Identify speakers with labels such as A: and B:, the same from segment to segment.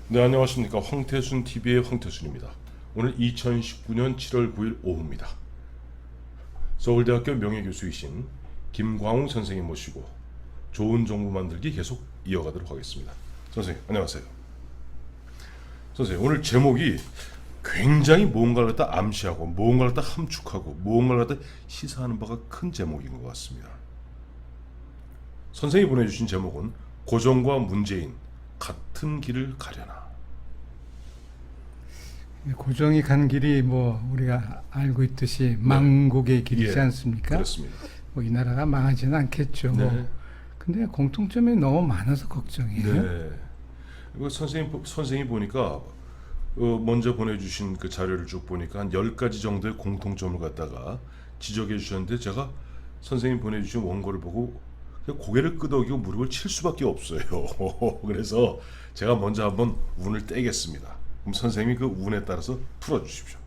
A: 네, 안녕하십니까. 황태순 TV의 황태순입니다. 오늘 2019년 7월 9일 오후입니다. 서울대학교 명예교수이신 김광웅 선생님 모시고 좋은 정보 만들기 계속 이어가도록 하겠습니다. 선생님, 안녕하세요. 선생님, 오늘 제목이 굉장히 무언가를 갖다 암시하고 무언가를 갖다 함축하고 무언가를 갖다 시사하는 바가 큰 제목인 것 같습니다. 선생님이 보내주신 제목은 고종과 문재인 같은 길을 가려나.
B: 고종이 간 길이 뭐 우리가 알고 있듯이 망국의 길이지
A: 예,
B: 않습니까?
A: 그렇습니다.
B: 뭐 이 나라가 망하지는 않겠죠.
A: 네.
B: 근데 공통점이 너무 많아서 걱정이에요.
A: 네. 이거 선생님 보니까 먼저 보내주신 그 자료를 쭉 보니까 한 10가지 정도의 공통점을 갖다가 지적해 주셨는데 제가 선생님 보내주신 원고를 보고 그냥 고개를 끄덕이고 무릎을 칠 수밖에 없어요. 그래서 제가 먼저 한번 운을 떼겠습니다. 그럼 선생님이 그 운에 따라서 풀어주십시오.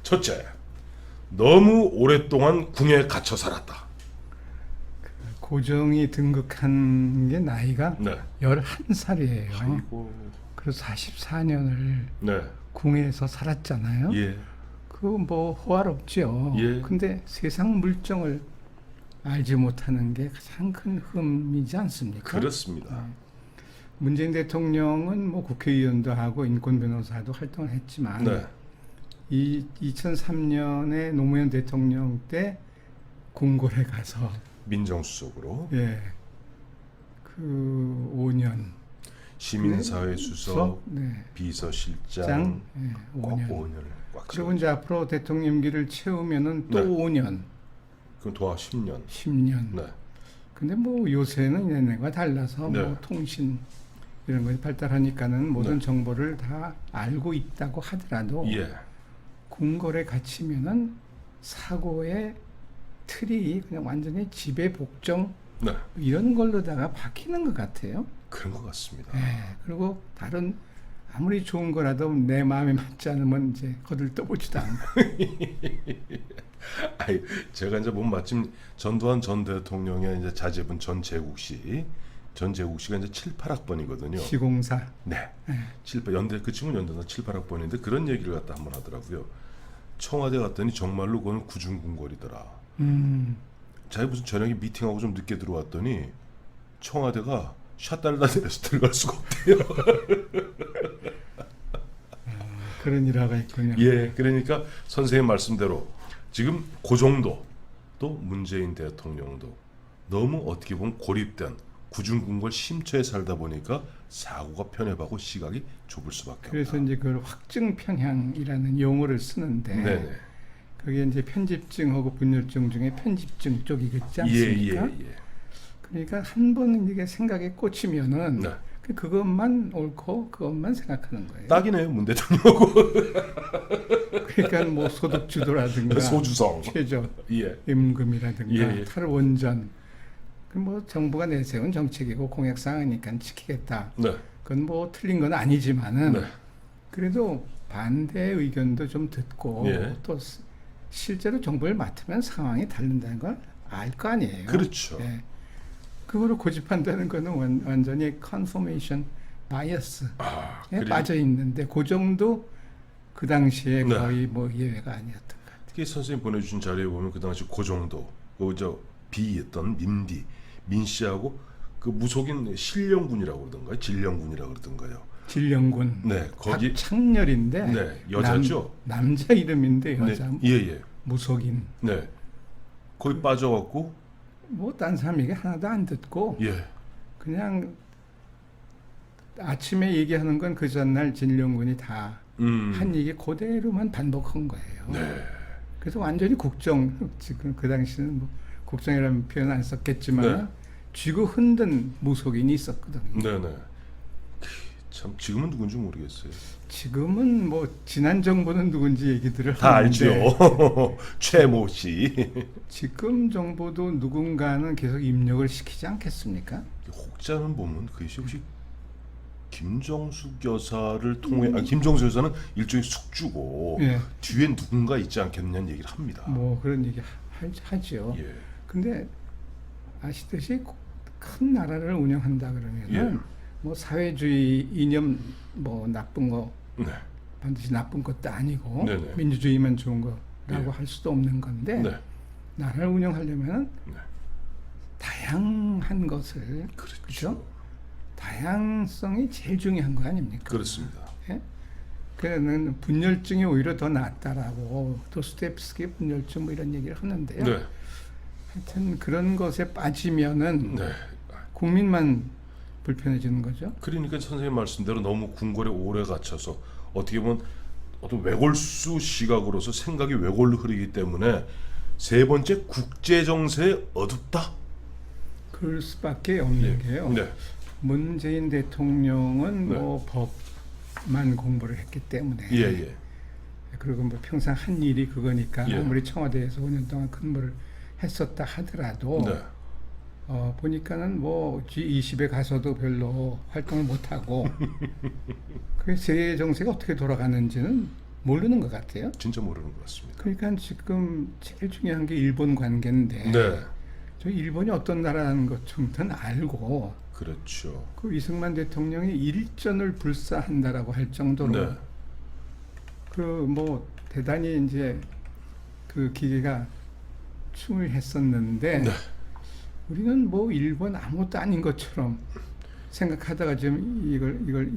A: 첫째, 너무 오랫동안 궁에 갇혀 살았다.
B: 고종이 등극한 게 나이가
A: 네.
B: 11살이에요.
A: 아이고.
B: 그래서 44년을
A: 네.
B: 궁에서 살았잖아요.
A: 예.
B: 그 뭐 호화롭죠.
A: 예.
B: 근데 세상 물정을 알지 못하는 게 가장 큰 흠이지 않습니까?
A: 그렇습니다.
B: 문재인 대통령은 뭐 국회의원도 하고 인권 변호사도 활동을 했지만
A: 네.
B: 이 2003년에 노무현 대통령 때 궁궐에 가서
A: 민정수석으로
B: 그 5년
A: 시민사회 수석,
B: 네.
A: 비서실장
B: 네,
A: 꼭
B: 5년.
A: 5년을 꽉
B: 그리고
A: 채워.
B: 이제 앞으로 대통령기를 채우면은 또
A: 네.
B: 5년,
A: 그럼 도하 10년.
B: 10년.
A: 네.
B: 근데 뭐 요새는 옛날과 달라서
A: 네.
B: 뭐 통신 이런 것이 발달하니까는 모든
A: 네.
B: 정보를 다 알고 있다고 하더라도
A: 예.
B: 궁궐에 갇히면은 사고의 틀이 그냥 완전히 지배 복종
A: 네.
B: 이런 걸로다가 바뀌는 것 같아요.
A: 그런 것 같습니다.
B: 그리고 다른 아무리 좋은 거라도 내 마음에 맞지 않으면 이제 거들떠보지도 않고.
A: 아이, 제가 이제 마침 전두환 전 대통령의 이제 자제분 전재국 씨, 전재국 씨가 이제 7, 8학번이거든요.
B: 시공사.
A: 네. 7, 연대 그 친구는 연대는 7, 8학번인데 그런 얘기를 갖다 한번 하더라고요. 청와대 갔더니 정말로 그건 구중궁궐이더라. 자기 무슨 저녁에 미팅하고 좀 늦게 들어왔더니 청와대가 샷달라 내려서 들어갈 수가 없대요.
B: 그런 일화가 있군요.
A: 예, 그러니까 선생님 말씀대로 지금 고종도 또 문재인 대통령도 너무 어떻게 보면 고립된 구중궁궐 심처에 살다 보니까 사고가 편협하고 시각이 좁을 수밖에
B: 그래서
A: 없다.
B: 이제 그걸 확증 편향이라는 용어를 쓰는데
A: 네네.
B: 그게 이제 편집증하고 분열증 중에 편집증 쪽이겠지
A: 예,
B: 않습니까?
A: 예.
B: 그러니까 한 번 이게 생각에 꽂히면은
A: 네.
B: 그것만 옳고 그것만 생각하는 거예요.
A: 딱이네요, 문 대통령하고.
B: 그러니까 뭐 소득주도라든가
A: 소주성.
B: 최저
A: 예.
B: 임금이라든가
A: 예.
B: 탈원전 그 뭐 정부가 내세운 정책이고 공약사항이니까 지키겠다.
A: 네.
B: 그건 뭐 틀린 건 아니지만은
A: 네.
B: 그래도 반대 의견도 좀 듣고
A: 예.
B: 또 실제로 정부를 맡으면 상황이 다른다는 걸 알 거 아니에요.
A: 그렇죠.
B: 예. 그거를 고집한다는 거는 완전히 컨포메이션 바이어스에
A: 그리고
B: 빠져 있는데 그 정도 그 당시에
A: 네.
B: 거의 뭐 예외가 아니었던 것 같아요.
A: 특히 선생님 보내주신 자료에 보면 그 당시 고종도 그저 비했던 민 씨하고 그 무속인 신령군이라고 그러던가요? 진령군이라고 그러던가요?
B: 진령군.
A: 네, 거기
B: 박창렬인데
A: 네, 여자죠.
B: 남자 이름인데 여자
A: 네, 예.
B: 무속인.
A: 네, 거기 빠져갖고
B: 뭐 딴 사람 얘기 하나도 안 듣고
A: 예,
B: 그냥 아침에 얘기하는 건 그 전날 진령군이 다 한 얘기 그대로만 반복한 거예요.
A: 네,
B: 그래서 완전히 국정, 지금 그 당시는 뭐 국정이라는 표현 안 썼겠지만
A: 네.
B: 쥐고 흔든 무속인이 있었거든요.
A: 네네. 참 지금은 누군지 모르겠어요.
B: 지금은 뭐 지난 정부는 누군지 얘기들을
A: 다
B: 하는데
A: 알죠. 최모 씨.
B: 지금 정부도 누군가는 계속 입력을 시키지 않겠습니까?
A: 혹자는 보면 그것이 혹시 김정숙 여사를 통해 김정숙 여사는 일종의 숙주고
B: 예.
A: 뒤에 누군가 있지 않겠느냐는 얘기를 합니다.
B: 뭐 그런 얘기 하죠.
A: 예.
B: 근데 아시듯이 큰 나라를 운영한다 그러면은 뭐 사회주의 이념 뭐 나쁜 거
A: 네.
B: 반드시 나쁜 것도 아니고
A: 네네.
B: 민주주의만 좋은 거라고
A: 예.
B: 할 수도 없는 건데
A: 네.
B: 나라를 운영하려면
A: 네.
B: 다양한 것을
A: 그렇죠.
B: 그죠? 다양성이 제일 중요한 거 아닙니까?
A: 그렇습니다.
B: 예? 그는 분열증이 오히려 더 낫다라고 도스토옙스키 분열증 뭐 이런 얘기를 하는데요.
A: 네.
B: 하여튼 그런 것에 빠지면은
A: 네.
B: 국민만 불편해지는 거죠.
A: 그러니까 선생님 말씀대로 너무 궁궐에 오래 갇혀서 어떻게 보면 어떤 외골수 시각으로서 생각이 외골로 흐르기 때문에 세 번째 국제 정세에 어둡다.
B: 그럴 수밖에 없는 게요.
A: 네.
B: 문재인 대통령은
A: 네.
B: 뭐 법만 공부를 했기 때문에
A: 예, 예.
B: 그리고 뭐 평생 한 일이 그거니까
A: 예.
B: 아무리 청와대에서 5년 동안 근무를 했었다 하더라도
A: 네.
B: 보니까는 뭐 G20에 가서도 별로 활동을 못 하고 그 세계 정세가 어떻게 돌아가는지는 모르는 것 같아요.
A: 진짜 모르는 것 같습니다.
B: 그러니까 지금 제일 중요한 게 일본 관계인데
A: 네.
B: 저 일본이 어떤 나라라는 것 정도는 알고
A: 그렇죠.
B: 그 이승만 대통령이 일전을 불사한다라고 할 정도로
A: 네.
B: 그 뭐 대단히 이제 그 기계가 충실했었는데
A: 네.
B: 우리는 뭐 일본 아무것도 아닌 것처럼 생각하다가 지금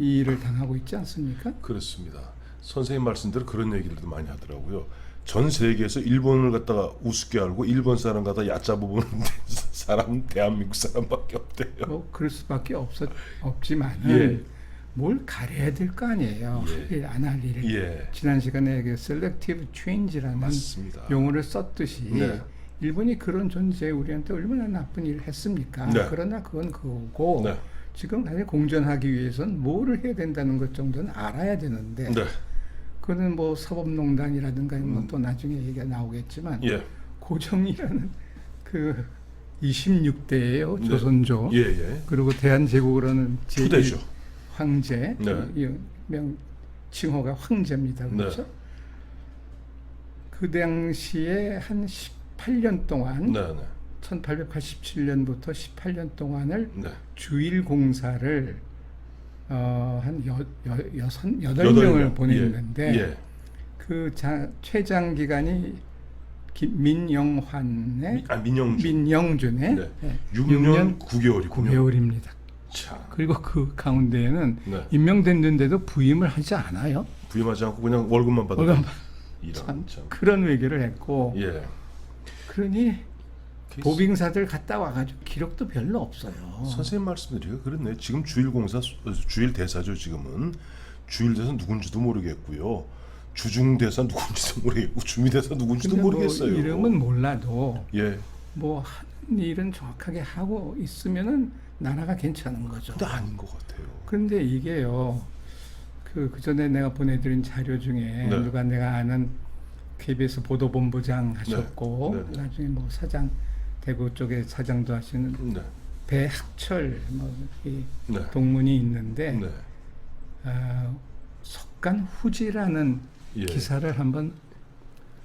B: 이 일을 당하고 있지 않습니까?
A: 그렇습니다. 선생님 말씀대로 그런 얘기들도 많이 하더라고요. 전 세계에서 일본을 갖다가 우습게 알고 일본 사람 갖다 얕잡아보는 사람은 대한민국 사람밖에 없대요.
B: 뭐 그럴 수밖에 없지만은
A: 예.
B: 뭘 가려야 될 거 아니에요.
A: 예.
B: 할 일 안 할 일을.
A: 예.
B: 지난 시간에 그 셀렉티브 체인지라는
A: 맞습니다.
B: 용어를 썼듯이
A: 네.
B: 일본이 그런 존재에 우리한테 얼마나 나쁜 일을 했습니까?
A: 네.
B: 그러나 그건 그거고
A: 네.
B: 지금 사실 공존하기 위해서는 뭐를 해야 된다는 것 정도는 알아야 되는데
A: 네.
B: 그거는 뭐 사법농단이라든가 뭐 또 나중에 얘기가 나오겠지만
A: 예.
B: 고정이라는 그 26대예요
A: 네.
B: 조선조
A: 예, 예.
B: 그리고 대한제국으로는
A: 후대죠.
B: 황제
A: 네.
B: 이 명 칭호가 황제입니다. 그렇죠?
A: 네.
B: 그 당시에 한 18년 동안
A: 네, 네.
B: 1887년부터 18년 동안을
A: 네.
B: 주일 공사를 한 여덟
A: 여덟
B: 명을
A: 명.
B: 보냈는데
A: 예.
B: 그 최장 기간이 민영환의
A: 민영준.
B: 민영준의
A: 네.
B: 네.
A: 6년 9개월이군요.
B: 9개월입니다.
A: 참.
B: 그리고 그 가운데에는
A: 네.
B: 임명됐는데도 부임을 하지 않아요.
A: 부임하지 않고 그냥 월급만 받아.
B: 월급
A: 이런
B: 참
A: 참.
B: 그런 외교를 했고
A: 예.
B: 그러니 보빙사들 갔다 와가지고 기록도 별로 없어요.
A: 선생님 말씀드리기가 그렇네. 지금 주일공사 주일 대사죠. 지금은 주일 대사 누군지도 모르겠고요. 주중 대사 누군지도 모르겠고 주미 대사 누군지도
B: 근데
A: 모르겠어요.
B: 뭐 이름은 몰라도
A: 예.
B: 뭐 하는 일은 정확하게 하고 있으면은 나라가 괜찮은 거죠.
A: 근데 아닌 것 같아요.
B: 그런데 이게요. 그 전에 내가 보내드린 자료 중에
A: 네.
B: 누가 내가 아는 KBS 보도본부장 하셨고
A: 네. 네.
B: 나중에 뭐 사장 대구 쪽에 사장도 하시는
A: 네.
B: 배학철 이
A: 네.
B: 동문이 있는데
A: 네.
B: 석간 후지라는
A: 예.
B: 기사를 한번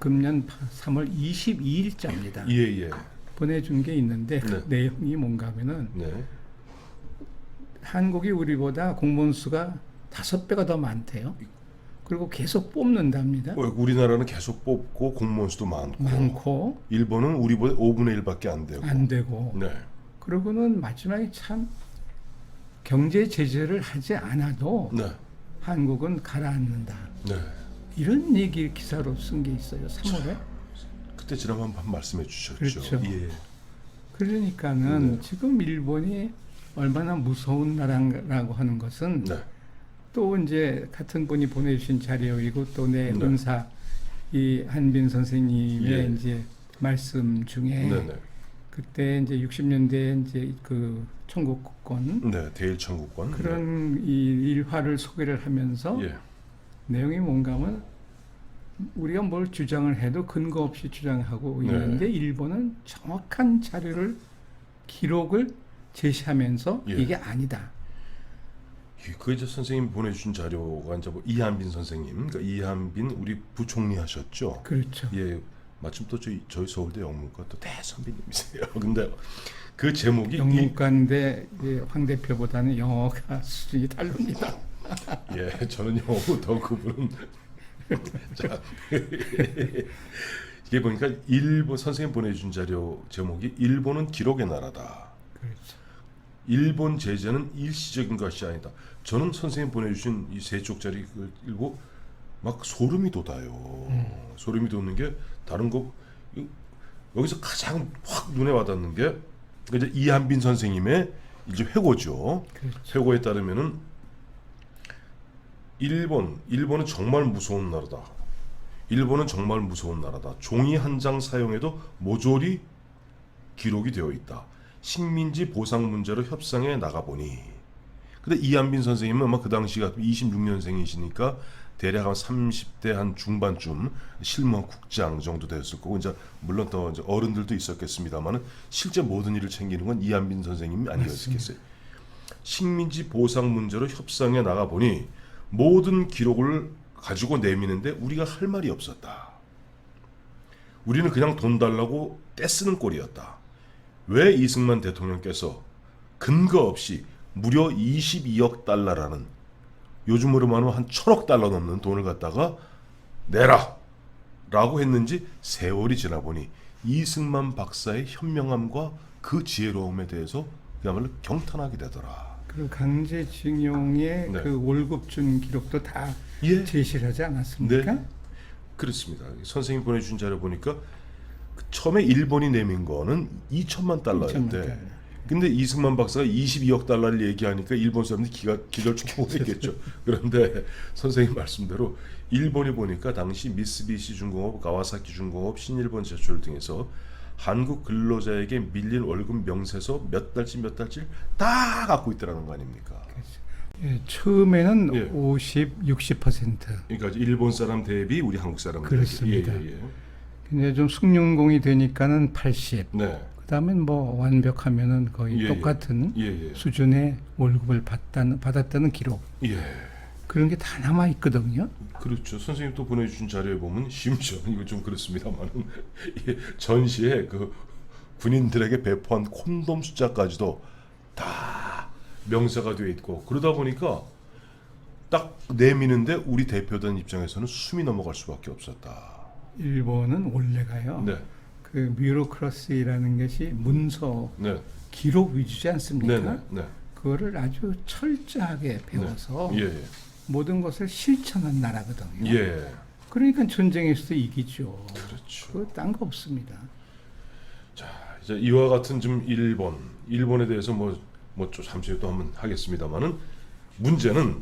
B: 금년 3월 22일자입니다.
A: 예, 예.
B: 보내준 게 있는데 그
A: 네.
B: 내용이 뭔가 하면은
A: 네.
B: 한국이 우리보다 공무원 수가 5배가 더 많대요. 그리고 계속 뽑는답니다.
A: 우리나라는 계속 뽑고 공무원 수도 많고 일본은 우리보다 5분의 1밖에 안 되고.
B: 안 되고
A: 네.
B: 그러고는 마지막에 참 경제 제재를 하지 않아도
A: 네.
B: 한국은 가라앉는다.
A: 네.
B: 이런 얘기 기사로 쓴 게 있어요. 3월에.
A: 그때 지난번 말씀해 주셨죠.
B: 그렇죠.
A: 예.
B: 그러니까는
A: 네.
B: 지금 일본이 얼마나 무서운 나라라고 하는 것은
A: 네.
B: 또 이제 같은 분이 보내주신 자료이고 또 내
A: 네.
B: 은사 이 한빈 선생님의
A: 예.
B: 이제 말씀 중에
A: 네, 네.
B: 그때 이제 60년대 이제 그 청구권
A: 네, 대일 청구권.
B: 그런 이 일화를 소개를 하면서
A: 네. 예.
B: 내용이 뭔가 하면 우리가 뭘 주장을 해도 근거 없이 주장하고
A: 네.
B: 있는데 일본은 정확한 자료를 기록을 제시하면서
A: 예.
B: 이게 아니다.
A: 그 이제 선생님 보내주신 자료가 이제 뭐 이한빈 선생님, 그러니까 이한빈 우리 부총리 하셨죠.
B: 그렇죠.
A: 예, 마침 또 저희 서울대 영문과 또 대선배님이세요. 근데 그 제목이
B: 영문과인데 황 대표보다는 영어가 수준이 다릅니다.
A: 예, 저는 영어보다 그분은 자 이게 보니까 일본 선생님 보내준 자료 제목이 일본은 기록의 나라다.
B: 그렇죠.
A: 일본 제재는 일시적인 것이 아니다. 저는 선생님 보내주신 이 세 쪽짜리 읽고 막 소름이 돋아요. 소름이 돋는 게 다른 거 여기서 가장 확 눈에 와닿는 게 이제 이한빈 선생님의 이제 회고죠.
B: 그렇죠.
A: 회고에 따르면은 일본은 정말 무서운 나라다. 일본은 정말 무서운 나라다. 종이 한 장 사용해도 모조리 기록이 되어 있다. 식민지 보상 문제로 협상에 나가보니. 근데 이한빈 선생님은 아마 그 당시가 26년생이시니까 대략 한 30대 한 중반쯤 실무한 국장 정도 되었을 거고 이제 물론 더 이제 어른들도 있었겠습니다만은 실제 모든 일을 챙기는 건 이한빈 선생님이 아니었겠어요. 식민지 보상 문제로 협상에 나가보니 모든 기록을 가지고 내미는데 우리가 할 말이 없었다. 우리는 그냥 돈 달라고 떼쓰는 꼴이었다. 왜 이승만 대통령께서 근거 없이 무려 22억 달러라는 요즘으로 말하면 한 1,000억 달러 넘는 돈을 갖다가 내라 라고 했는지 세월이 지나 보니 이승만 박사의 현명함과 그 지혜로움에 대해서 그야말로 경탄하게 되더라.
B: 그리고 강제징용의
A: 네.
B: 그 월급 준 기록도 다
A: 예.
B: 제시를 하지 않았습니까?
A: 네. 그렇습니다. 선생님 보내준 자료 보니까 처음에 일본이 내민 거는 2천만 달러였대.
B: 2천만 달러.
A: 근데 이승만 박사가 22억 달러를 얘기하니까 일본 사람들이 기절 초풍했겠죠. 그런데 선생님 말씀대로 일본이 보니까 당시 미쓰비시 중공업, 가와사키 중공업, 신일본 제철 등에서 한국 근로자에게 밀린 월급 명세서 몇 달치 다 갖고 있더라는 거 아닙니까?
B: 예, 처음에는
A: 예.
B: 60%.
A: 그러니까 일본 사람 대비 우리 한국 사람
B: 그렇습니다.
A: 예.
B: 근데 좀 숙련공이 되니까는 80.
A: 네.
B: 그다음엔 뭐 완벽하면은 거의
A: 예,
B: 똑같은
A: 예.
B: 수준의 월급을 받았다는 기록.
A: 예.
B: 그런 게 다 남아 있거든요.
A: 그렇죠. 선생님 또 보내주신 자료에 보면 심지어 이거 좀 그렇습니다만은 전시에 그 군인들에게 배포한 콘돔 숫자까지도 다 명세가 되어 있고 그러다 보니까 딱 내미는데 우리 대표단 입장에서는 숨이 넘어갈 수밖에 없었다.
B: 일본은 원래가요.
A: 네,
B: 그 뷰로크러시라는 것이 문서
A: 네,
B: 기록 위주지 않습니까?
A: 네, 네,
B: 그거를 아주 철저하게 배워서
A: 네. 예,
B: 모든 것을 실천한 나라거든요.
A: 예,
B: 그러니까 전쟁에서도 이기죠.
A: 그렇죠.
B: 그거 딴 거 없습니다.
A: 자, 이제 이와 같은 좀 일본에 대해서 좀 잠시 또 한번 하겠습니다만은 문제는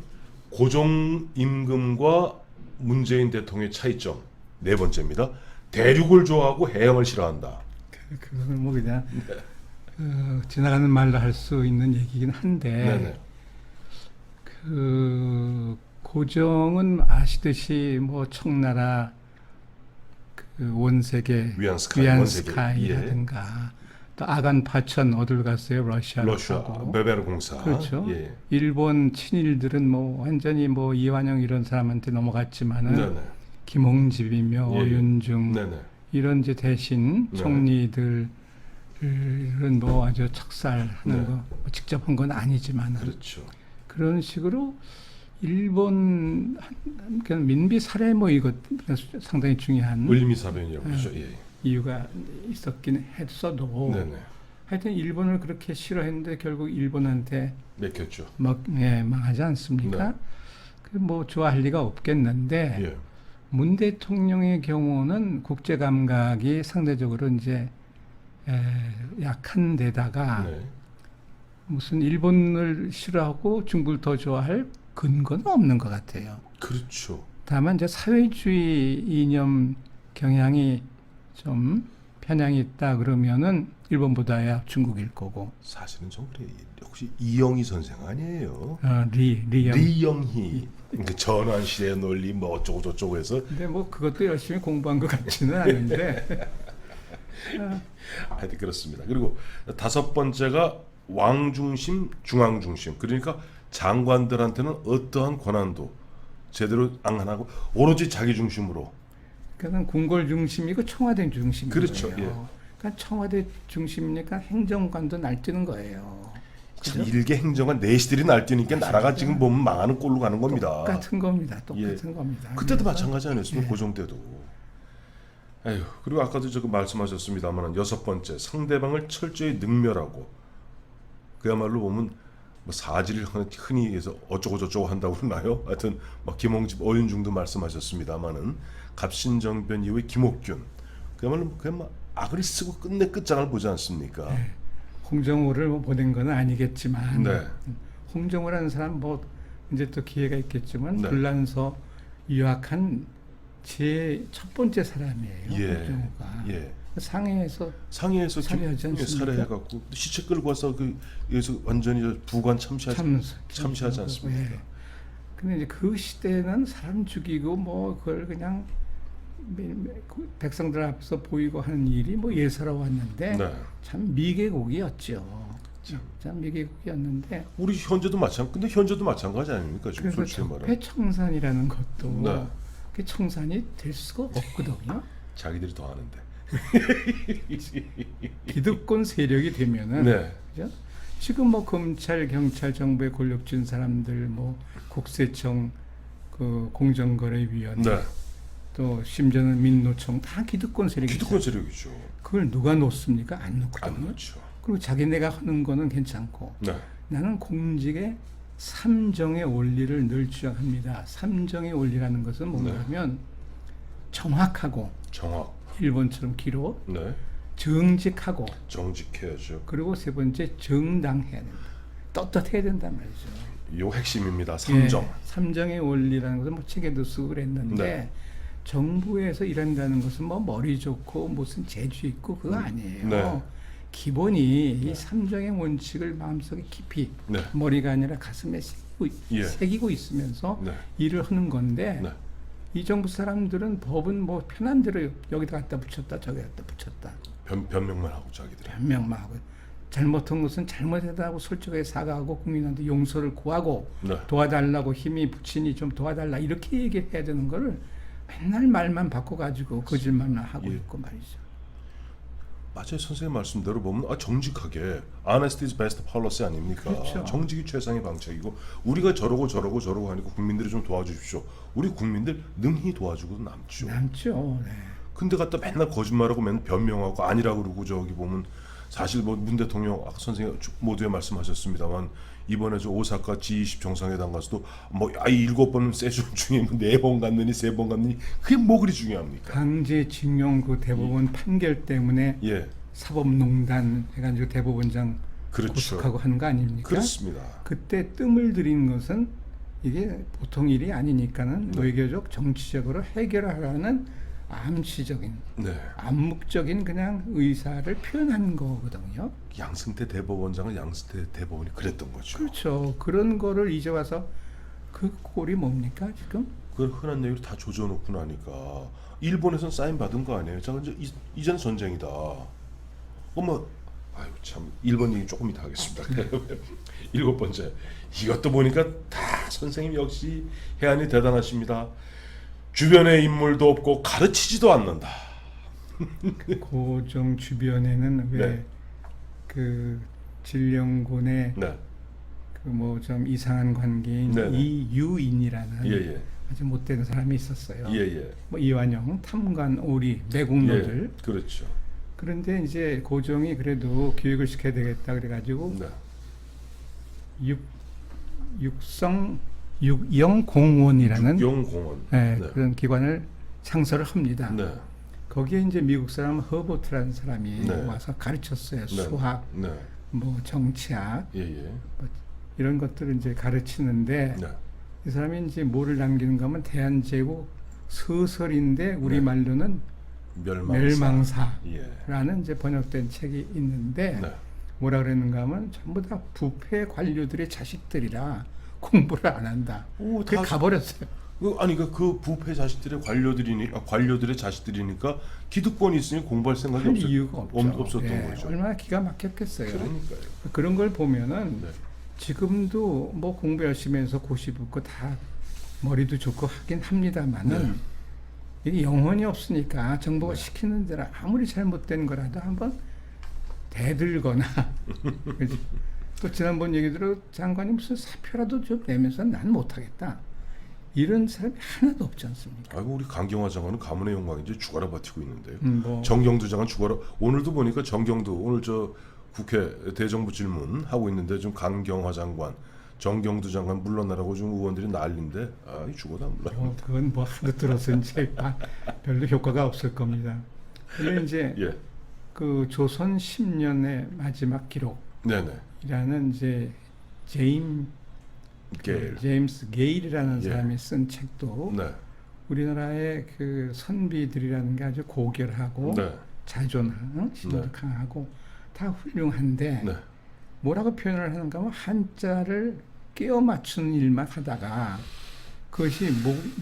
A: 고종 임금과 문재인 대통령의 차이점 네 번째입니다. 대륙을 좋아하고 해양을 싫어한다.
B: 그거는 뭐 그냥 지나가는 말로 할 수 있는 얘기긴 한데
A: 네네.
B: 그 고종은 아시듯이 뭐 청나라 그 원세계 위안스카이라든가 또 아간 파천 어딜 갔어요? 러시아로 가고.
A: 베베르 공사.
B: 그렇죠.
A: 예.
B: 일본 친일들은 뭐 완전히 뭐 이완용 이런 사람한테 넘어갔지만은
A: 네네.
B: 김홍집이며
A: 예.
B: 어윤중
A: 네네.
B: 이런 이제 대신
A: 네.
B: 총리들은 뭐 아주 척살하는
A: 네.
B: 거 뭐 직접 한 건 아니지만
A: 그렇죠.
B: 그런 식으로 일본 그냥 민비 살해 뭐 이것 상당히 중요한
A: 을미사변이라고 그러죠. 예.
B: 이유가 있었긴 했어도
A: 네네.
B: 하여튼 일본을 그렇게 싫어했는데 결국 일본한테
A: 맥혔죠.
B: 망하지 않습니까?
A: 네.
B: 그 뭐 좋아할 리가 없겠는데
A: 예.
B: 문 대통령의 경우는 국제 감각이 상대적으로 이제 약한 데다가
A: 네.
B: 무슨 일본을 싫어하고 중국을 더 좋아할 근거는 없는 것 같아요.
A: 그렇죠.
B: 다만 이제 사회주의 이념 경향이 좀 편향이 있다 그러면은 일본보다야 중국일 거고.
A: 사실은 좀 그래. 혹시 이영희 선생 아니에요?
B: 리영.
A: 리영희. 이제 전환시대 논리 뭐 어쩌고 저쩌고 해서
B: 근데 뭐 그것도 열심히 공부한 것 같지는 않은데.
A: 하여튼 그렇습니다. 그리고 다섯 번째가 왕 중심, 중앙 중심. 그러니까 장관들한테는 어떠한 권한도 제대로 안 하고 오로지 자기 중심으로
B: 그러니까 궁궐 중심이고 청와대 중심인
A: 그렇죠.
B: 거예요.
A: 예.
B: 그러니까 청와대 중심이니까 행정관도 날뛰는 거예요.
A: 참
B: 그죠?
A: 일개 행정관 내시들이 날뛰니까 나라가 지금 보면 망하는 꼴로 가는 겁니다.
B: 똑같은 겁니다. 똑같은
A: 예.
B: 겁니다.
A: 그때도
B: 그래서
A: 마찬가지 아니었습니까?
B: 예.
A: 고종 때도. 에휴, 그리고 아까도 저거 말씀하셨습니다만 여섯 번째 상대방을 철저히 능멸하고 그야말로 보면 뭐 사지를 흔히 해서 어쩌고 저쩌고 한다고 그러나요? 하여튼 막 김홍집 어윤중도 말씀하셨습니다만은 갑신정변 이후에 김옥균 그야말로 그냥 막 악을 쓰고 끝내 끝장을 보지 않습니까?
B: 예. 홍정호를 뭐 보낸 건 아니겠지만
A: 네.
B: 홍정호라는 사람 뭐 이제 또 기회가 있겠지만
A: 네.
B: 불란서 유학한 제 첫 번째 사람이에요.
A: 예.
B: 홍정호가
A: 예.
B: 상해에서
A: 상해에서
B: 살해하지 않습니까?
A: 살해해갖고 시체 끌고 와서 그 여기서 완전히 부관 참시하지 않습니까?
B: 예. 근데 이제 그 시대는 사람 죽이고 뭐 그걸 그냥 백성들 앞에서 보이고 하는 일이 뭐 예사로웠는데
A: 네.
B: 참 미개국이었죠. 참 미개국이었는데
A: 우리 현재도 근데 현재도 마찬가지 아닙니까? 지금
B: 그래서
A: 솔직히 말하면
B: 적폐청산이라는 것도
A: 네.
B: 그 청산이 될 수가 없거든요.
A: 자기들이 더 하는데.
B: 기득권 세력이 되면은
A: 네.
B: 그죠? 지금 뭐 검찰, 경찰, 정부의 권력 쥔 사람들, 뭐 국세청, 그 공정거래위원회,
A: 네.
B: 또 심지어는 민노총 다 기득권 세력이죠.
A: 기득권 세력이죠.
B: 그걸 누가 놓습니까? 안 놓거든요.
A: 안 그렇죠.
B: 그리고 자기네가 하는 거는 괜찮고
A: 네.
B: 나는 공직의 삼정의 원리를 늘 주장합니다. 삼정의 원리라는 것은 뭔가
A: 네.
B: 하면 정확하고
A: 정확.
B: 일본처럼 기로
A: 네.
B: 정직하고
A: 정직해야죠.
B: 그리고 세 번째 정당해야 된다. 떳떳해야 된단 말이죠.
A: 요 핵심입니다. 삼정.
B: 예, 삼정의 원리라는 것은 뭐 책에도 쓰고 그랬는데
A: 네.
B: 정부에서 일한다는 것은 뭐 머리 좋고 무슨 재주 있고 그거 아니에요.
A: 네.
B: 기본이 이 삼정의 원칙을 마음속에 깊이
A: 네.
B: 머리가 아니라 가슴에
A: 예.
B: 새기고 있으면서
A: 네.
B: 일을 하는 건데
A: 네.
B: 이 정부 사람들은 법은 뭐 편한 대로 여기다 갖다 붙였다 저기 갖다 붙였다
A: 변명만 하고 자기들이.
B: 변명만 하고 잘못한 것은 잘못했다고 솔직하게 사과하고 국민한테 용서를 구하고
A: 네.
B: 도와달라고 힘이 붙이니 좀 도와달라 이렇게 얘기해야 되는 거를 맨날 말만 바꿔가지고 거짓말만 하고
A: 예.
B: 있고 말이죠.
A: 맞아요. 선생님 말씀대로 보면 정직하게 honesty is best policy 아닙니까?
B: 그렇죠.
A: 정직이 최상의 방책이고 우리가 저러고 하니까 국민들이 좀 도와주십시오. 우리 국민들 능히 도와주고 남죠.
B: 남죠. 네.
A: 근데 갖다 맨날 거짓말하고 맨날 변명하고 아니라고 그러고 저기 보면 사실 뭐 문 대통령 아까 선생님 모두에 말씀하셨습니다만 이번에 저 오사카 G20 정상회담 가서도 뭐 7번 세션 중에 4번 갔느니 3번 갔느니 그게 뭐 그리 중요합니까?
B: 강제징용 그 대법원 판결 때문에
A: 예,
B: 사법농단 해가지고 대법원장
A: 그렇죠.
B: 구속하고 하는 거 아닙니까?
A: 그렇습니다.
B: 그때 뜸을 들인 것은 이게 보통 일이 아니니까는
A: 네.
B: 외교적 정치적으로 해결하라는 암시적인
A: 네.
B: 암묵적인 그냥 의사를 표현한 거거든요.
A: 양승태 대법원장은 양승태 대법원이 그랬던 거죠.
B: 그렇죠. 그런 거를 이제 와서 그 꼴이 뭡니까 지금?
A: 그걸 흔한 얘기로 다 조져놓고 나니까 일본에선 사인 받은 거 아니에요? 자 이제 이제는 전쟁이다. 어머, 아유 참 일본 얘기 조금 이따 하겠습니다. 7번째 이것도 보니까 다 선생님 역시 해안이 대단하십니다. 주변에 인물도 없고 가르치지도 않는다.
B: 고종 주변에는 왜
A: 네.
B: 그 진령군의
A: 네,
B: 그 뭐 좀 이상한 관계인
A: 네, 네.
B: 이유인이라는
A: 예예,
B: 아주 못된 사람이 있었어요.
A: 예예,
B: 뭐 이완용, 탐관, 오리, 매국노들.
A: 예, 그렇죠.
B: 그런데 이제 고종이 그래도 교육을 시켜야 되겠다 그래가지고
A: 네,
B: 육영공원이라는
A: 영공원.
B: 네,
A: 네.
B: 그런 기관을 창설을 합니다.
A: 네,
B: 거기에 이제 미국 사람 허버트라는 사람이
A: 네.
B: 와서 가르쳤어요.
A: 네.
B: 수학,
A: 네,
B: 뭐 정치학
A: 예예,
B: 이런 것들을 이제 가르치는데
A: 네,
B: 이 사람이 이제 뭐를 남기는가 하면 대한제국 소설인데 우리
A: 네.
B: 말로는 멸망사라는
A: 예,
B: 이제 번역된 책이 있는데
A: 네,
B: 뭐라 그랬는가 하면 전부 다 부패 관료들의 자식들이라 공부를 안 한다.
A: 오,
B: 그게
A: 다
B: 가버렸어요.
A: 아니 그 부패 자식들의 관료들의 자식들이니까 기득권이 있으니 공부할 생각이
B: 할 이유가 없죠.
A: 없었던
B: 예,
A: 거죠.
B: 얼마나 기가 막혔겠어요.
A: 그러니까요.
B: 그런 걸 보면은
A: 네.
B: 지금도 뭐 공부 열심히 해서 고시 붙고 다 머리도 좋고 하긴 합니다만은
A: 네.
B: 이게 영혼이 없으니까 정부가
A: 네.
B: 시키는 대로 아무리 잘못된 거라도 한번 대들거나 그지? 또 지난번 얘기대로 장관이 무슨 사표라도 좀 내면서 난 못하겠다 이런 사람이 하나도 없지 않습니까?
A: 아이고 우리 강경화 장관은 가문의 영광인지 죽어라 버티고 있는데요.
B: 뭐
A: 정경두 장관 죽어라. 오늘도 보니까 정경두 오늘 저 국회 대정부 질문 하고 있는데 좀 강경화 장관, 정경두 장관 물러나라고 좀 의원들이 난리인데 죽어도 안 물러요.
B: 그건 뭐 하도 들어서 이제 별로 효과가 없을 겁니다. 근데 이제
A: 예,
B: 그 조선 10년의 마지막
A: 네네.
B: 기록이라는 이제 제임스 게일이라는
A: 예.
B: 사람이 쓴 책도
A: 네,
B: 우리나라의 그 선비들이라는 게 아주 고결하고
A: 네,
B: 자존하고 신도
A: 네.
B: 강하고 다 훌륭한데
A: 네.
B: 뭐라고 표현을 하는가 하면 한자를 끼워 맞추는 일만 하다가 그것이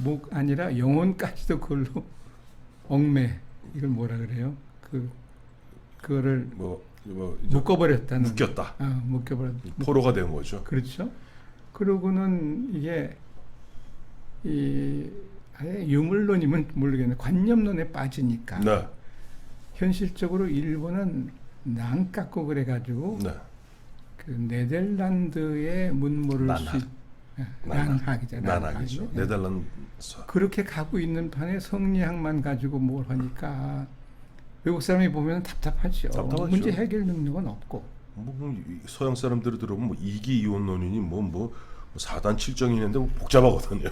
B: 목 아니라 영혼까지도 그걸로 얽매 이걸 뭐라 그래요? 그거를
A: 이제
B: 묶어버렸다는
A: 묶였다.
B: 묶어버렸
A: 포로가 된 거죠.
B: 그렇죠. 그러고는 이게 이 아예 유물론이면 모르겠는데 관념론에 빠지니까
A: 네,
B: 현실적으로 일본은 낭 깎고 그래가지고
A: 네.
B: 그 네덜란드의 문물을
A: 난학.
B: 난학이죠.
A: 난학이죠.
B: 네.
A: 네덜란드.
B: 그렇게 가고 있는 판에 성리학만 가지고 뭘 하니까 외국 사람이 보면 답답하죠.
A: 답답하죠.
B: 문제 해결 능력은 없고.
A: 서양 사람들이 들어보면 뭐 이기 이혼론이니 뭐 4단 7정이 있는데 뭐 복잡하거든요.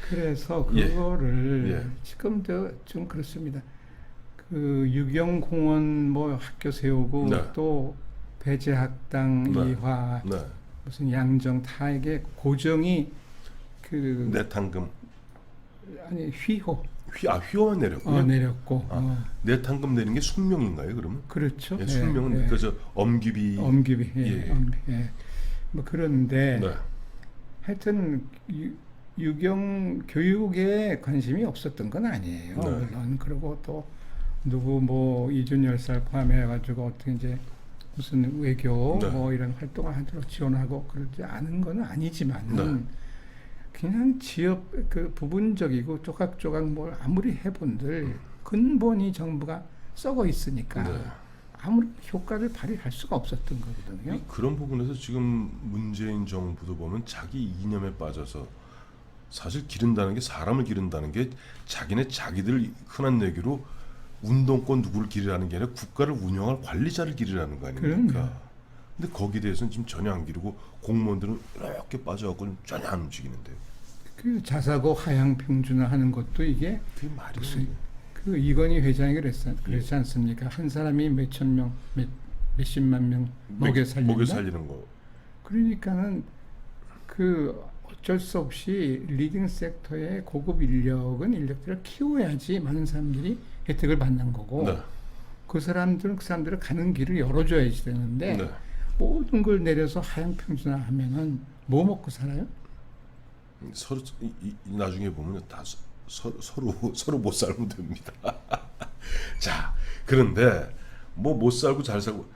B: 그래서
A: 예.
B: 그거를
A: 예.
B: 지금도 좀 그렇습니다. 그 유경공원 뭐 학교 세우고
A: 네.
B: 또 배제학당
A: 네.
B: 이화
A: 네.
B: 무슨 양정 다 이게 고정이 그
A: 내탕금.
B: 아니 휘호
A: 휘호만 내렸고요.
B: 내렸고
A: 내탕금 내는 게 숙명인가요? 그러면?
B: 그렇죠.
A: 예, 숙명은 그저 엄규비.
B: 엄규비
A: 예.
B: 엄규비 뭐 그런데
A: 네.
B: 하여튼 유경 교육에 관심이 없었던 건 아니에요.
A: 네.
B: 물론 그리고 또 누구 뭐 이준열살 포함해가지고 어떻게 이제 무슨 외교
A: 네.
B: 뭐 이런 활동을 하도록 지원하고 그러지 않은 건 아니지만은
A: 네.
B: 그냥 지역 그 부분적이고 조각조각 뭘 아무리 해본들 근본이 정부가 썩어 있으니까
A: 네.
B: 아무리 효과를 발휘할 수가 없었던 거거든요.
A: 그런 부분에서 지금 문재인 정부도 보면 자기 이념에 빠져서 사실 기른다는 게 사람을 기른다는 게 자기들 흔한 얘기로 운동권 누구를 기르라는 게 아니라 국가를 운영할 관리자를 기르라는 거 아닙니까?
B: 그럼요.
A: 근데 거기에 대해서는 지금 전혀 안 기르고 공무원들은 이렇게 빠져갖고 전혀 안 움직이는데요.
B: 그 자사고 하향 평준화하는 것도 이게
A: 그게 말이
B: 무슨
A: 돼요.
B: 그 이건희 회장이 그랬지 않습니까? 한 사람이 몇천 명, 몇십만 명 먹여 살린다.
A: 먹여 살리는 거.
B: 그러니까는 그 어쩔 수 없이 리딩 섹터의 고급 인력들을 키워야지 많은 사람들이 혜택을 받는 거고
A: 네.
B: 그 사람들은 가는 길을 열어줘야지 되는데
A: 네.
B: 모든 걸 내려서 하향 평준화하면은 뭐 먹고 살아요?
A: 서로 나중에 보면 다 서로 못 살면 됩니다. 자, 그런데 뭐 못 살고 잘 살고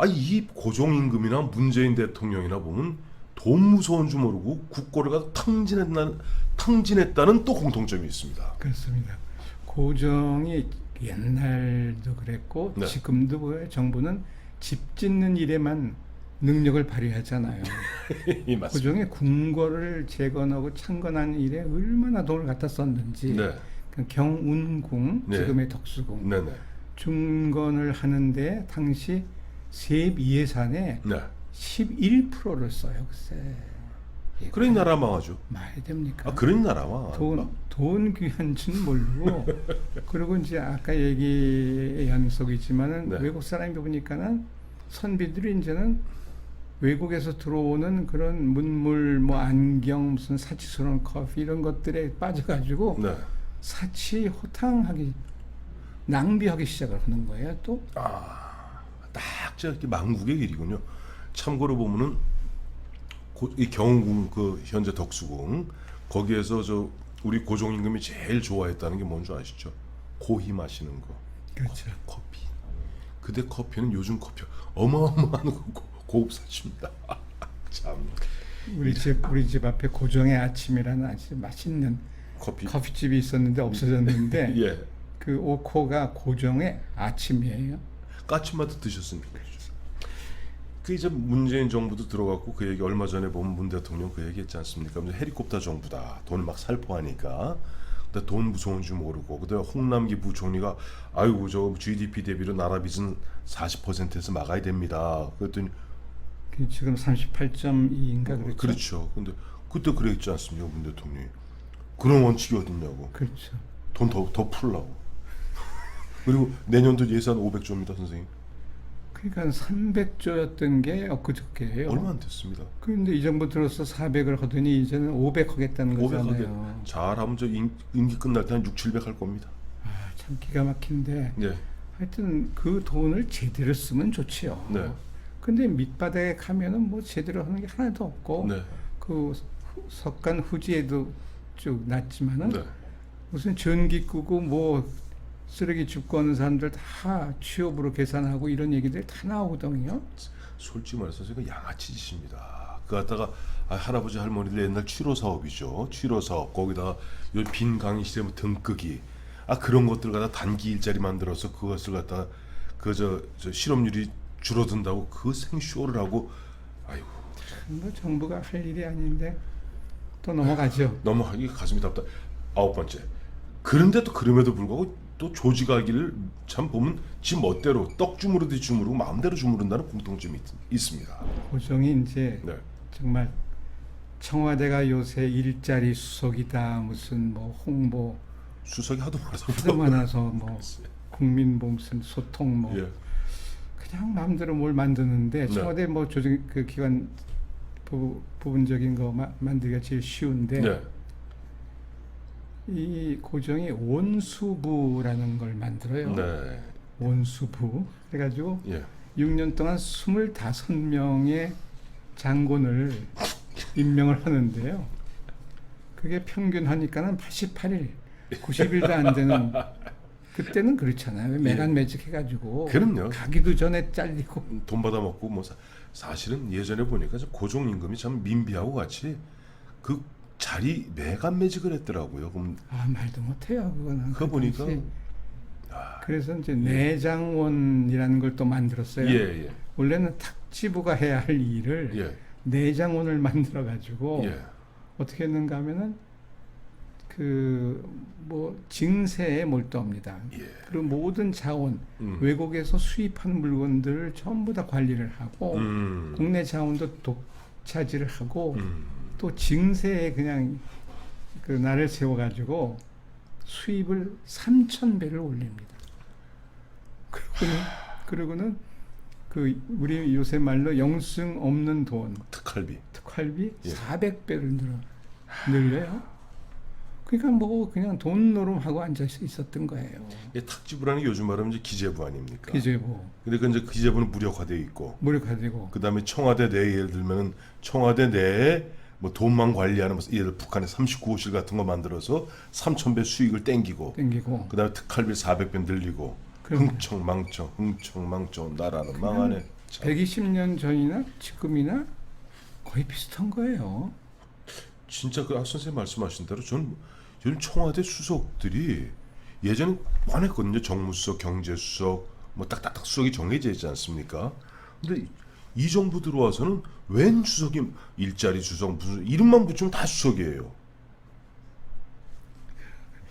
A: 이 고종임금이나 문재인 대통령이나 보면 돈 무서운 줄 모르고 국고를 가서 탕진했다는 또 공통점이 있습니다.
B: 그렇습니다. 고정이 옛날도 그랬고
A: 네.
B: 지금도 그래요. 정부는 집 짓는 일에만 능력을 발휘하잖아요.
A: 이 맞습니다.
B: 고종이 궁궐을 재건하고 창건하는 일에 얼마나 돈을 갖다 썼는지
A: 네,
B: 그 경운궁
A: 네.
B: 지금의 덕수궁
A: 네네,
B: 중건을 하는데 당시 세입 예산의
A: 네.
B: 11%를 써요. 글쎄.
A: 그러니 나라 망하죠.
B: 말이 됩니까?
A: 그러니 나라 망.
B: 돈 귀한 줄 모르고 그리고 이제 아까 얘기의 연속이지만은
A: 네.
B: 외국 사람이 보니까는 선비들이 이제는 외국에서 들어오는 그런 문물 뭐 안경 무슨 사치스러운 커피 이런 것들에 빠져가지고
A: 네.
B: 사치 호탕하기 낭비하기 시작을 하는 거예요. 또
A: 딱 저렇게 망국의 길이군요. 참고로 보면은 이 경운궁 그 현재 덕수궁 거기에서 저 우리 고종임금이 제일 좋아했다는 게 뭔지 아시죠? 고히 마시는 거.
B: 그렇죠.
A: 커피. 그때 커피는 요즘 커피 어마어마한 고급 사치입니다. 참.
B: 우리 집 앞에 고정의 아침이라는 아주 맛있는 커피집이 있었는데 없어졌는데
A: 예.
B: 그 오코가 고정의 아침이에요.
A: 까치마트 드셨습니까? 그 이제 문재인 정부도 들어갔고 그 얘기 얼마 전에 보면 문 대통령 그 얘기했지 않습니까? 이제 헬리콥터 정부다. 돈 막 살포하니까. 근데 돈 무서운 줄 모르고 그다음에 홍남기 부총리가 아이고 저 GDP 대비로 나라 빚은 40%에서 막아야 됩니다. 그랬더니
B: 지금 38.2인가 그랬죠.
A: 그렇죠. 근데 그때 그랬지 않습니까, 문 대통령이. 그런 원칙이 어딨냐고.
B: 그렇죠.
A: 돈 더 풀라고. 그리고 내년도 예산 500조입니다, 선생님.
B: 그러니까 300조였던 게 엊그저께예요.
A: 얼마 안 됐습니다.
B: 그런데 이 정부 들어서 400을 하더니 이제는 500 하겠다는
A: 500 하게
B: 거잖아요.
A: 잘하면 저 임기 끝날 때는 6, 700 할 겁니다.
B: 아, 참 기가 막힌데
A: 네.
B: 하여튼 그 돈을 제대로 쓰면 좋지요.
A: 네.
B: 근데 밑바닥에 가면은 뭐 제대로 하는 게 하나도 없고
A: 네.
B: 그 석간 후지에도 쭉 났지만은
A: 네.
B: 무슨 전기 끄고 뭐 쓰레기 줍고 하는 사람들 다 취업으로 계산하고 이런 얘기들 다 나오거든요.
A: 솔직히 말해서 제가 양아치 짓입니다. 그 갖다가 할아버지 할머니들 옛날 취로 사업이죠. 취로 사업 거기다가 요 빈 강의 시대 뭐 등끄기 그런 것들 갖다 단기 일자리 만들어서 그것을 갖다가 그 저 실업률이 줄어든다고 그 생쇼를 하고 아이고
B: 뭐 정부가 할 일이 아닌데 또 넘어가죠.
A: 넘어가기 가슴이 답답. 9번째. 그런데 또 그럼에도 불구하고 또 조직하기를 참 보면 지 멋대로 떡 주무르듯이 주무르고 마음대로 주무른다는 공통점이 있습니다.
B: 고정이 이제
A: 네.
B: 정말 청와대가 요새 일자리 수석이다 무슨 뭐 홍보
A: 수석이 하도 많아서
B: 하도 많아서 뭐 국민 무슨 소통 뭐
A: 예.
B: 그냥 마음대로 뭘 만드는데
A: 네.
B: 청와대 뭐 조직 그 기관 부분적인 거 만들기가 제일 쉬운데
A: 네.
B: 이 고정이 원수부라는 걸 만들어요.
A: 네.
B: 원수부 그래가지고
A: 예.
B: 6년 동안 25명의 장군을 임명을 하는데요. 그게 평균 하니까는 88일, 90일도 안 되는 그때는 그렇잖아요. 매간 매직 해가지고
A: 그럼요.
B: 가기도 전에 잘리고
A: 돈 받아 먹고 뭐 사실은 예전에 보니까 고종 임금이 참 민비하고 같이 그 자리 매간매직을 했더라고요. 그럼
B: 말도 못해요. 그거는
A: 그거 보니까
B: 그래서 이제 내장원이라는 걸 또 만들었어요.
A: 예.
B: 원래는 탁지부가 해야 할 일을
A: 예.
B: 내장원을 만들어 가지고
A: 예.
B: 어떻게 했는가 하면은 그 뭐 증세에 몰두합니다.
A: 예.
B: 그리고 모든 자원 외국에서 수입하는 물건들을 전부 다 관리를 하고 국내 자원도 독차지를 하고 또 증세에 그냥 그 날을 세워 가지고 수입을 3,000배를 올립니다. 그러고는 그 우리 요새 말로 영승 없는 돈
A: 특활비
B: 예. 400배를 늘려요. 그러니까 뭐 그냥 돈 노름하고 앉아 있었던 거예요.
A: 탁지부라는 게 요즘 말하면 이제 기재부 아닙니까?
B: 기재부.
A: 근데 그 이제 기재부는 무력화되어 있고
B: 무력화되고.
A: 그다음에 청와대 내에 예를 들면은 청와대 내에 뭐 돈만 관리하는 예를 들어 북한의 39호실 같은 거 만들어서 3,000배 수익을 땡기고 그다음에 특활비 400배 늘리고 흥청망청 나라는 망하네.
B: 120년 전이나 지금이나 거의 비슷한 거예요.
A: 진짜 그 선생님 말씀하신 대로 저는 요즘 청와대 수석들이 예전에 많았거든요. 정무수석, 경제수석, 뭐 딱딱딱 수석이 정해져 있지 않습니까? 근데 이 정부 들어와서는 웬 수석이 일자리 수석 무슨 이름만 붙이면 다 수석이에요.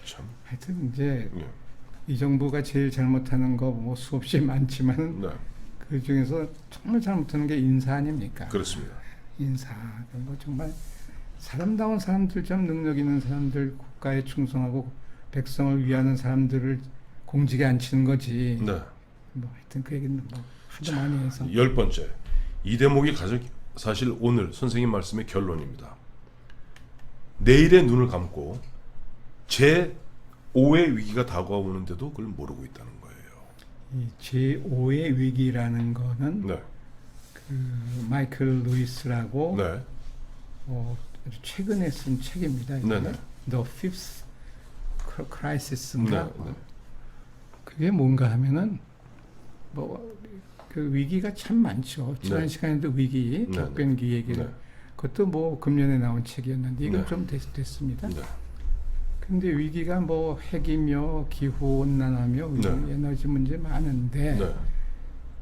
A: 참.
B: 하여튼 이제
A: 예.
B: 이 정부가 제일 잘못하는 거 뭐 수없이 많지만
A: 네.
B: 그 중에서 정말 잘못하는 게 인사 아닙니까?
A: 그렇습니다.
B: 인사. 뭐 정말 사람다운 사람들 좀 능력 있는 사람들 국가에 충성하고 백성을 위하는 사람들을 공직에 앉히는 거지.
A: 네.
B: 뭐 하여튼 그 얘기는 뭐 하도 많이 해서.
A: 10번째. 이 대목이 가장 사실 오늘 선생님 말씀의 결론입니다. 내일의 눈을 감고 제 5의 위기가 다가오는데도 그걸 모르고 있다는 거예요.
B: 이 제5의 위기라는 거는
A: 네.
B: 그 마이클 루이스라고
A: 네.
B: 아주 최근에 쓴 책입니다. 이게
A: 네네.
B: The Fifth Crisis인가?
A: 네.
B: 그게 뭔가 하면은 뭐 그 위기가 참 많죠. 지난
A: 네.
B: 시간에도 위기,
A: 네.
B: 격변기 얘기를
A: 네.
B: 그것도 뭐 금년에 나온 책이었는데 이건
A: 네.
B: 좀 됐습니다.
A: 네.
B: 근데 위기가 뭐 핵이며 기후 온난화며
A: 네.
B: 에너지 문제 많은데
A: 네.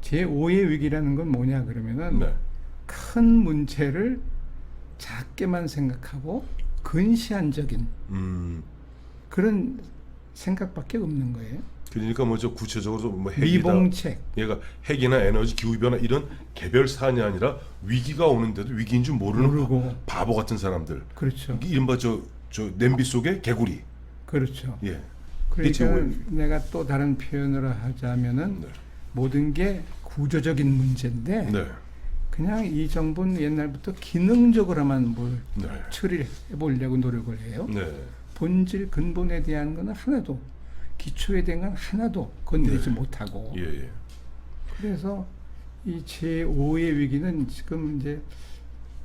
B: 제5의 위기라는 건 뭐냐 그러면은
A: 네.
B: 큰 문제를 작게만 생각하고 근시안적인 그런 생각밖에 없는 거예요.
A: 그러니까 뭐죠 구체적으로 뭐 핵이다.
B: 미봉책.
A: 얘가 핵이나 에너지, 기후 변화 이런 개별 사안이 아니라 위기가 오는데도 위기인 줄 모르는 바보 같은 사람들.
B: 그렇죠.
A: 이른바 저 냄비 속의 개구리.
B: 그렇죠.
A: 예.
B: 그러니까
A: 제5의
B: 내가 또 다른 표현으로 하자면은
A: 네.
B: 모든 게 구조적인 문제인데
A: 네.
B: 그냥 이 정부는 옛날부터 기능적으로만 뭘
A: 네.
B: 처리해 보려고 노력을 해요.
A: 네.
B: 본질 근본에 대한 거는 하나도 기초에 대한 건 하나도 건드리지
A: 네.
B: 못하고
A: 예, 예.
B: 그래서 이 제5의 위기는 지금 이제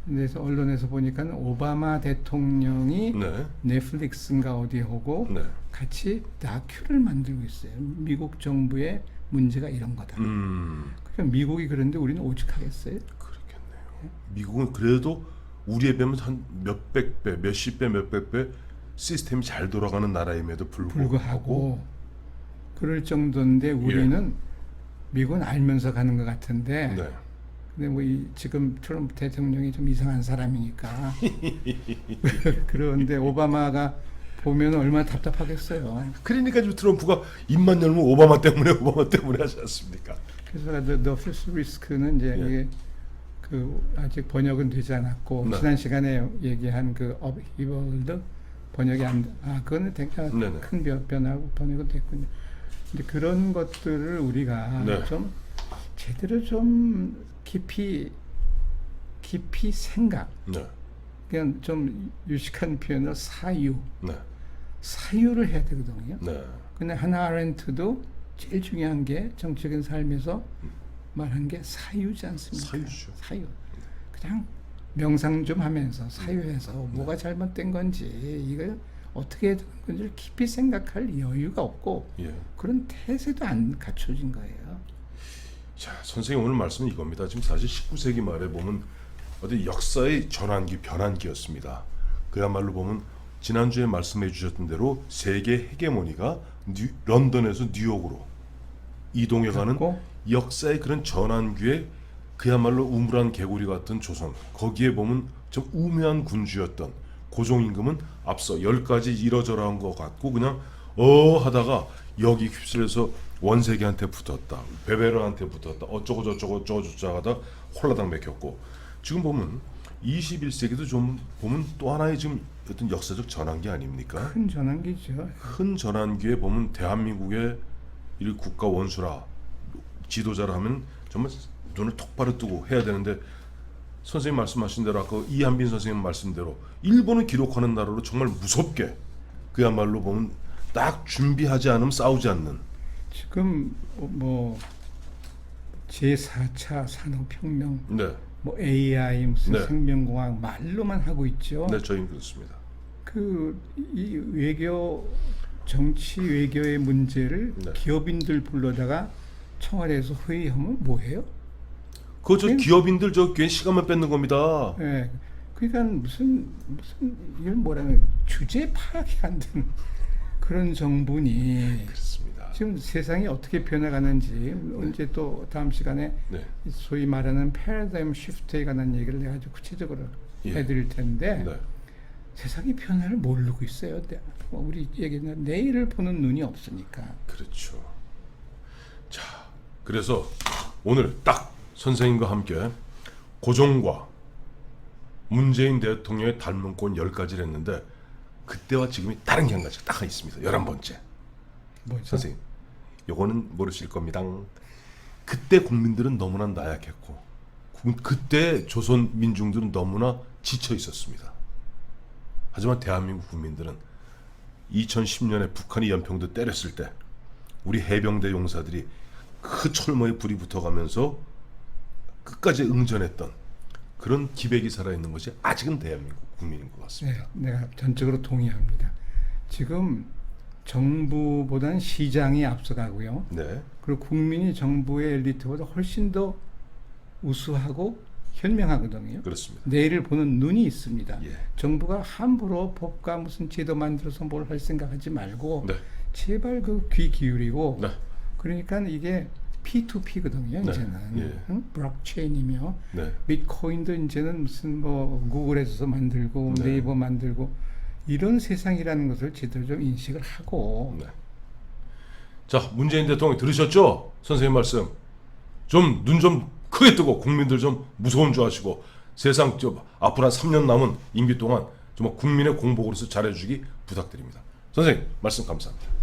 B: 그래서 언론에서 보니까 오바마 대통령이
A: 네.
B: 넷플릭스인가 어디에 오고
A: 네.
B: 같이 다큐를 만들고 있어요. 미국 정부의 문제가 이런 거다. 그러니까 미국이 그런데 우리는 오죽하겠어요?
A: 그렇겠네요. 미국은 그래도 우리에 비하면 한 몇백 배, 몇십 배, 몇백 배 시스템이 잘 돌아가는 나라임에도
B: 불구하고 그럴 정도인데 우리는 미국은 알면서 가는 것 같은데
A: 네.
B: 근데 뭐 지금 트럼프 대통령이 좀 이상한 사람이니까 그런데 오바마가 보면 얼마나 답답하겠어요.
A: 그러니까 지금 트럼프가 입만 열면 오바마 때문에 하지 않습니까?
B: 그래서 The First Risk는 이제
A: 예.
B: 이게 그 아직 번역은 되지 않았고
A: 네.
B: 지난 시간에 얘기한 그 Upheaval 번역이 그거는 되게
A: 네네.
B: 큰 변화고 번역은 됐군요. 근데 그런 것들을 우리가
A: 네.
B: 좀 제대로 좀 깊이 생각,
A: 네.
B: 그냥 좀 유식한 표현으로
A: 네.
B: 사유를 해야 되거든요.
A: 네.
B: 근데 하나 아렌트도 제일 중요한 게 정치적인 삶에서 말한 게 사유지 않습니까?
A: 사유죠.
B: 사유. 그냥 명상 좀 하면서 사유해서 뭐가 잘못된 건지 이걸 어떻게 해야 되는 건지를 깊이 생각할 여유가 없고
A: 예.
B: 그런 태세도 안 갖춰진 거예요.
A: 자, 선생님 오늘 말씀은 이겁니다. 지금 사실 19세기 말에 보면 어디 역사의 전환기, 변환기였습니다. 그야말로 보면 지난주에 말씀해 주셨던 대로 세계 헤게모니가 런던에서 뉴욕으로 이동해가는
B: 그렇고
A: 역사의 그런 전환기에 그야말로 우물한 개구리 같은 조선, 거기에 보면 좀 우매한 군주였던 고종임금은 앞서 10가지 이러저러한 것 같고 그냥 하다가 여기 휩쓸려서 원세기한테 붙었다, 베베르한테 붙었다, 어쩌고 저쩌고 하다 홀라당 맥혔고, 지금 보면 21세기도 좀 보면 또 하나의 지금 어떤 역사적 전환기 아닙니까?
B: 큰 전환기죠.
A: 큰 전환기에 보면 대한민국의 이 국가 원수라 지도자라 하면 정말 눈을 똑바로 뜨고 해야 되는데, 선생님 말씀하신 대로 아까 이한빈 선생님 말씀대로 일본을 기록하는 나라로 정말 무섭게 그야말로 보면 딱 준비하지 않으면 싸우지 않는.
B: 지금 뭐 제4차 산업혁명,
A: 네,
B: 뭐 AI 무슨
A: 네.
B: 생명공학 말로만 하고 있죠.
A: 네, 저희는 그렇습니다.
B: 이 외교 정치 외교의 문제를
A: 네.
B: 기업인들 불러다가 청와대에서 회의하면 뭐해요?
A: 저 기업인들 저 괜히 시간만 뺏는 겁니다.
B: 예. 그러니까 무슨 이걸 뭐라는 주제 파악이 안 되는 그런 정부니
A: 그렇습니다.
B: 지금 세상이 어떻게 변해가는지 언제 또 다음 시간에
A: 네,
B: 소위 말하는 패러다임 시프트에 관한 얘기를 내가 아주 구체적으로
A: 예.
B: 해드릴 텐데
A: 네,
B: 세상이 변화를 모르고 있어요. 우리 얘기는 내일을 보는 눈이 없으니까.
A: 그렇죠. 자, 그래서 오늘 딱 선생님과 함께 고종과 문재인 대통령의 닮은꼴 10가지를 했는데 그때와 지금이 다른 게 한 가지가 딱 있습니다. 11번째.
B: 뭐죠?
A: 선생님, 요거는 모르실 겁니다. 그때 국민들은 너무나 나약했고 그때 조선 민중들은 너무나 지쳐 있었습니다. 하지만 대한민국 국민들은 2010년에 북한이 연평도 때렸을 때 우리 해병대 용사들이 그 철모에 불이 붙어가면서 끝까지 응전했던 그런 기백이 살아있는 것이 아직은 대한민국 국민인 것 같습니다.
B: 네, 내가 전적으로 동의합니다. 지금 정부보다는 시장이 앞서가고요.
A: 네,
B: 그리고 국민이 정부의 엘리트보다 훨씬 더 우수하고 현명하거든요.
A: 그렇습니다.
B: 내일을 보는 눈이 있습니다.
A: 예.
B: 정부가 함부로 법과 무슨 제도 만들어서 뭘 할 생각하지 말고
A: 네.
B: 제발 그 귀 기울이고
A: 네.
B: 그러니까 이게 P2P거든요.
A: 네.
B: 이제는
A: 예.
B: 응? 블록체인이며
A: 네.
B: 비트코인도 이제는 무슨 뭐 구글에서 만들고
A: 네.
B: 네이버 만들고 이런 세상이라는 것을 제대로 좀 인식을 하고
A: 네. 자, 문재인 대통령 들으셨죠? 선생님 말씀. 좀 눈 좀 크게 뜨고 국민들 좀 무서운 줄 아시고 세상 좀 앞으로 한 3년 남은 임기 동안 정말 국민의 공복으로서 잘해주기 부탁드립니다. 선생님 말씀 감사합니다.